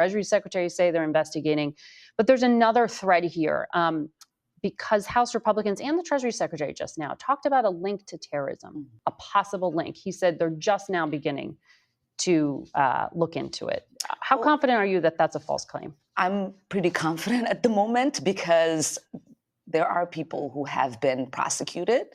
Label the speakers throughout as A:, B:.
A: Treasury secretaries say they're investigating. But there's another thread here. Because House Republicans and the Treasury Secretary just now talked about a link to terrorism, a possible link. He said they're just now beginning to look into it. How confident are you that that's a false claim?
B: I'm pretty confident at the moment because there are people who have been prosecuted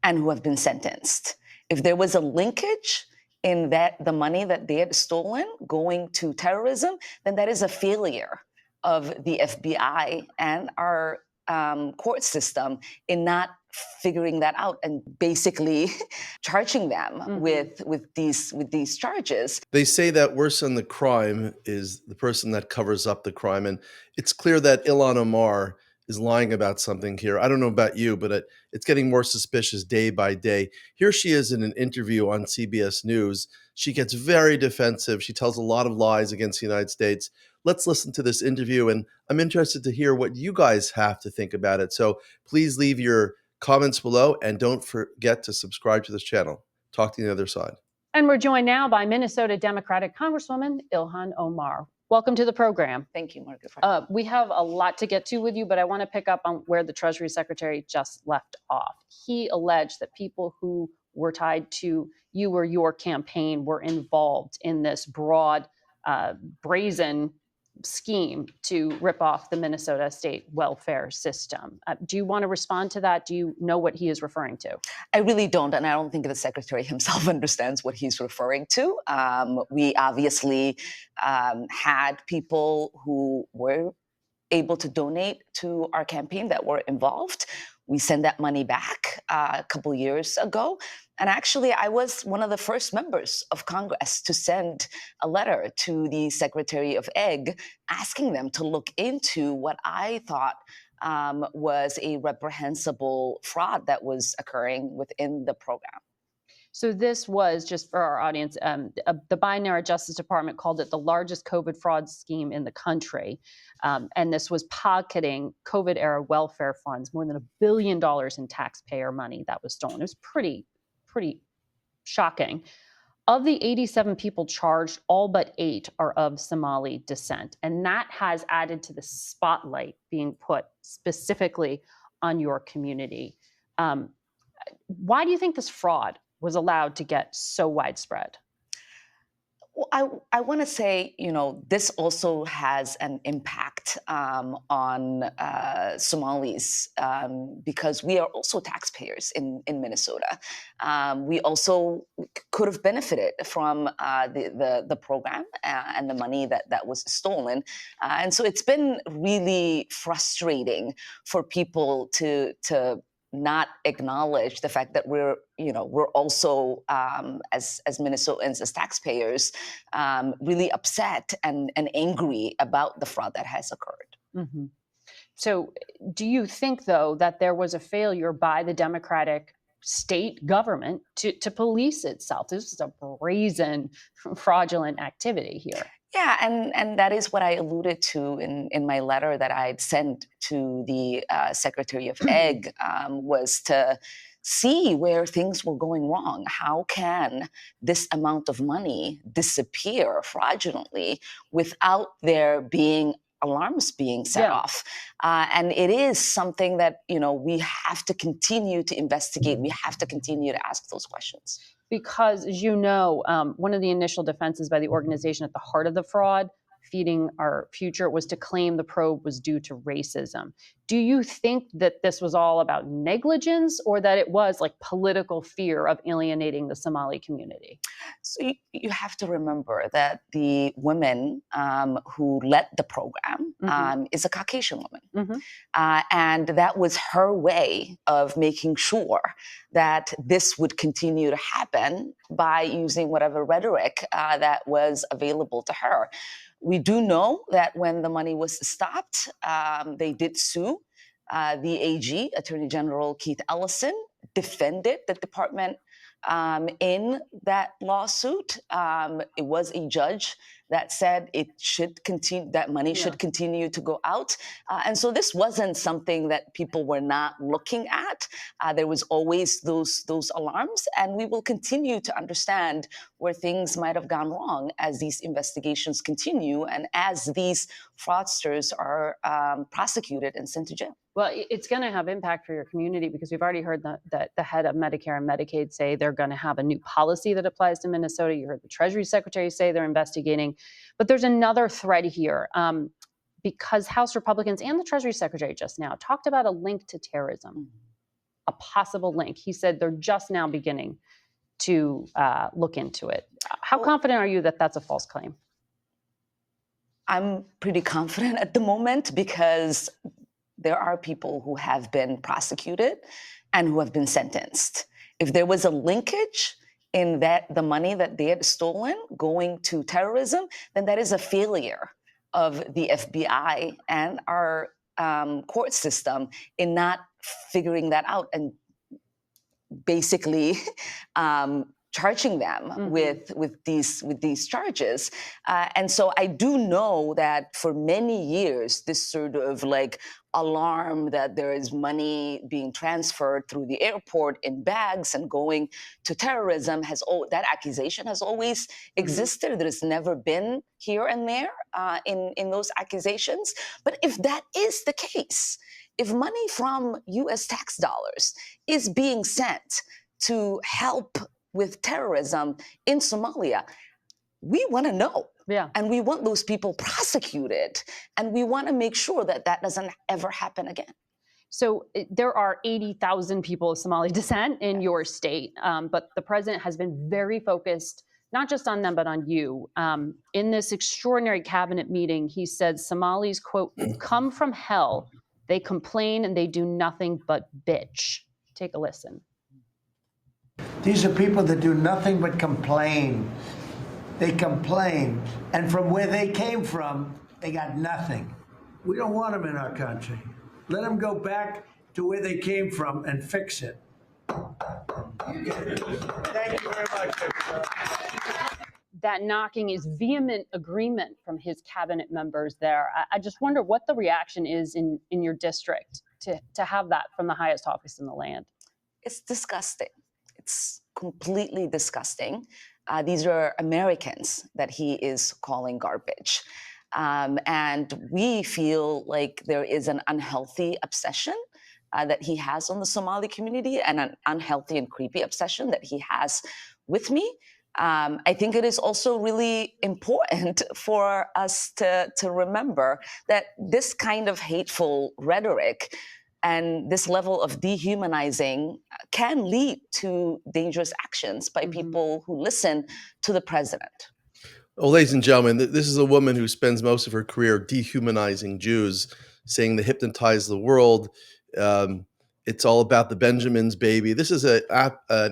B: and who have been sentenced. If there was a linkage in that the money that they had stolen going to terrorism, then that is a failure of the FBI and our court system in not figuring that out and basically charging them with these charges.
C: They say that worse than the crime is the person that covers up the crime. And it's clear that Ilhan Omar is lying about something here. I don't know about you, but it's getting more suspicious day by day. Here she is in an interview on CBS News. She gets very defensive. She tells a lot of lies against the United States. Let's listen to this interview, and I'm interested to hear what you guys have to think about it. So please leave your comments below, and don't forget to subscribe to this channel. Talk to you on the other side.
A: And we're joined now by Minnesota Democratic Congresswoman Ilhan Omar. Welcome to the program.
B: Thank you, Margaret.
A: We have a lot to get to with you, but I want to pick up on where the Treasury Secretary just left off. He alleged that people who were tied to you or your campaign were involved in this broad, brazen scheme to rip off the Minnesota state welfare system. Do you want to respond to that? Do you know what he is referring to?
B: I really don't, and I don't think the secretary himself understands what he's referring to. We obviously had people who were able to donate to our campaign that were involved. We sent that money back a couple years ago. And actually, I was one of the first members of Congress to send a letter to the Secretary of Ag asking them to look into what I thought was a reprehensible fraud that was occurring within the program.
A: So this was, just for our audience, the Biden-era Justice Department called it the largest COVID fraud scheme in the country. And this was pocketing COVID-era welfare funds, more than $1 billion in taxpayer money that was stolen. It was pretty shocking. Of the 87 people charged, all but 8 are of Somali descent. And that has added to the spotlight being put specifically on your community. Why do you think this fraud was allowed to get so widespread?
B: Well, I want to say, this also has an impact on Somalis because we are also taxpayers in Minnesota. We also could have benefited from the program and the money that was stolen. And so it's been really frustrating for people to not acknowledge the fact that we're also as Minnesotans, as taxpayers, really upset and angry about the fraud that has occurred.
A: Mm-hmm. So do you think, though, that there was a failure by the Democratic state government to police itself? This is a brazen, fraudulent activity here.
B: Yeah, and that is what I alluded to in my letter that I'd sent to the Secretary of Ag, was to see where things were going wrong. How can this amount of money disappear fraudulently without there being alarms being set off? And it is something that, we have to continue to investigate. We have to continue to ask those questions.
A: Because, as you know, one of the initial defenses by the organization at the heart of the fraud, Feeding Our Future, was to claim the probe was due to racism. Do you think that this was all about negligence, or that it was like political fear of alienating the Somali community?
B: So you have to remember that the woman who led the program is a Caucasian woman. And that was her way of making sure that this would continue to happen by using whatever rhetoric that was available to her. We do know that when the money was stopped, they did sue. The AG, Attorney General Keith Ellison, defended the department in that lawsuit. It was a judge that said it should continue, that money should continue to go out. And so this wasn't something that people were not looking at. There was always those alarms, and we will continue to understand where things might have gone wrong as these investigations continue and as these fraudsters are prosecuted and sent to jail.
A: Well, it's going to have impact for your community, because we've already heard that the head of Medicare and Medicaid say they're going to have a new policy that applies to Minnesota. You heard the Treasury Secretary say they're investigating. But there's another thread here, because House Republicans and the Treasury Secretary just now talked about a link to terrorism, a possible link. He said they're just now beginning to look into it. How confident are you that that's a false claim?
B: I'm pretty confident at the moment, because there are people who have been prosecuted and who have been sentenced. If there was a linkage in that the money that they had stolen going to terrorism, then that is a failure of the FBI and our court system in not figuring that out and basically charging them with these charges. And so I do know that for many years, this sort of like alarm that there is money being transferred through the airport in bags and going to terrorism that accusation has always existed. There's never been here and there in those accusations. But if that is the case, if money from US tax dollars is being sent to help with terrorism in Somalia, we want to know.
A: Yeah.
B: And we want those people prosecuted. And we want to make sure that that doesn't ever happen again.
A: So there are 80,000 people of Somali descent in your state, but the president has been very focused, not just on them, but on you. In this extraordinary cabinet meeting, he said Somalis, quote, come from hell. They complain and they do nothing but bitch. Take a listen.
D: These are people that do nothing but complain. They complain. And from where they came from, they got nothing. We don't want them in our country. Let them go back to where they came from and fix it. Thank you very much, everybody.
A: That knocking is vehement agreement from his cabinet members there. I just wonder what the reaction is in your district to have that from the highest office in the land.
B: It's disgusting. It's completely disgusting. These are Americans that he is calling garbage. And we feel like there is an unhealthy obsession that he has on the Somali community, and an unhealthy and creepy obsession that he has with me. I think it is also really important for us to remember that this kind of hateful rhetoric and this level of dehumanizing can lead to dangerous actions by people who listen to the president.
C: Well, ladies and gentlemen, this is a woman who spends most of her career dehumanizing Jews, saying they hypnotize the world. It's all about the Benjamins, baby. This is an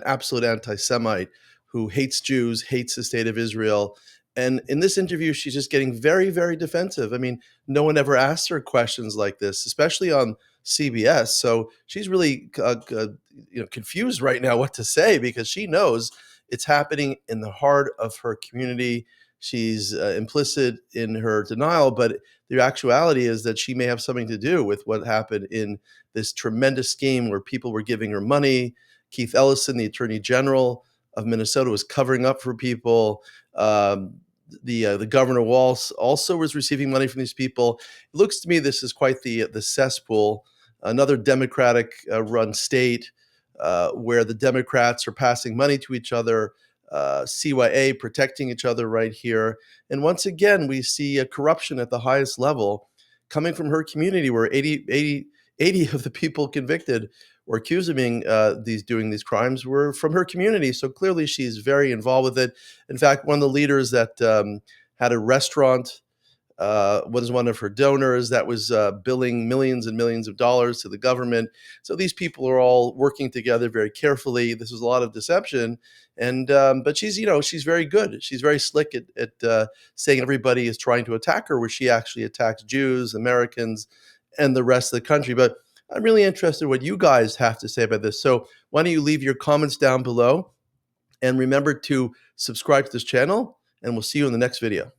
C: absolute anti-Semite who hates Jews, hates the state of Israel. And in this interview, she's just getting very, very defensive. I mean, no one ever asked her questions like this, especially on CBS. So she's really confused right now what to say, because she knows it's happening in the heart of her community. She's implicit in her denial, but the actuality is that she may have something to do with what happened in this tremendous scheme where people were giving her money. Keith Ellison, the Attorney General of Minnesota, was covering up for people. The governor Walz also was receiving money from these people. It looks to me this is quite the cesspool, another Democratic run state where the Democrats are passing money to each other, CYA protecting each other right here. And once again, we see a corruption at the highest level coming from her community, where 80 of the people convicted or accused of being doing these crimes were from her community. So clearly she's very involved with it. In fact, one of the leaders that had a restaurant was one of her donors that was billing millions and millions of dollars to the government. So these people are all working together very carefully. This is a lot of deception. And but she's very good. She's very slick at saying everybody is trying to attack her, where she actually attacks Jews, Americans, and the rest of the country. But I'm really interested in what you guys have to say about this. So why don't you leave your comments down below? And remember to subscribe to this channel, and we'll see you in the next video.